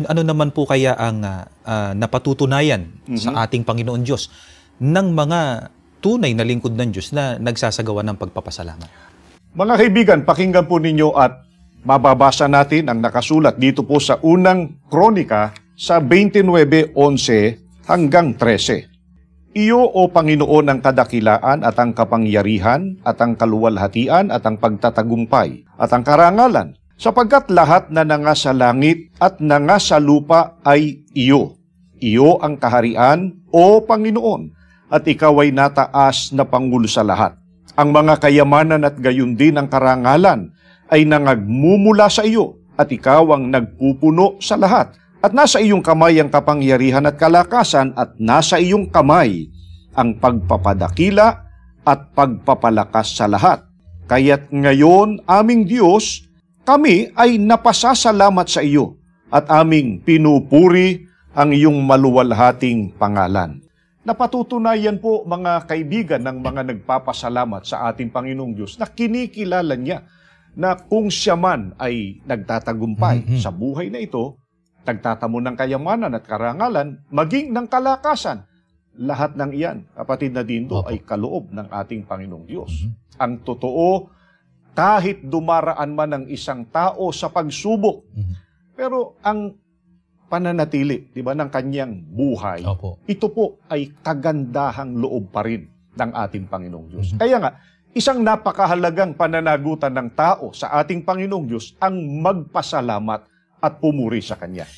Ano naman po kaya ang napatutunayan sa ating Panginoon Diyos ng mga tunay na lingkod ng Diyos na nagsasagawa ng pagpapasalamat? Mga kaibigan, pakinggan po ninyo at mababasa natin ang nakasulat dito po sa unang Kronika sa 29:11 hanggang 13. Iyo, O Panginoon, ang kadakilaan at ang kapangyarihan at ang kaluwalhatian at ang pagtatagumpay at ang karangalan, sapagkat lahat na nangasa langit at nangasa lupa ay iyo. Iyo ang kaharian, O Panginoon, at ikaw ay nataas na Pangulo sa lahat. Ang mga kayamanan at gayon din ang karangalan ay nangagmumula sa iyo, at ikaw ang nagpupuno sa lahat. At nasa iyong kamay ang kapangyarihan at kalakasan, at nasa iyong kamay ang pagpapadakila at pagpapalakas sa lahat. Kaya't ngayon, aming Diyos, kami ay napasasalamat sa iyo at aming pinupuri ang iyong maluwalhating pangalan. Napatutunayan po, mga kaibigan, ng mga nagpapasalamat sa ating Panginoong Diyos na kinikilala niya na kung siya man ay nagtatagumpay sa buhay na ito, nagtatamo ng kayamanan at karangalan, maging ng kalakasan. Lahat ng iyan, kapatid na dindo, ay kaloob ng ating Panginoong Diyos. Ang totoo, kahit dumaraan man ng isang tao sa pagsubok, pero ang pananatili, di ba, ng kanyang buhay, ito po ay kagandahang loob pa rin ng ating Panginoong Diyos. Kaya nga, isang napakahalagang pananagutan ng tao sa ating Panginoong Diyos ang magpasalamat at pumuri sa Kanya.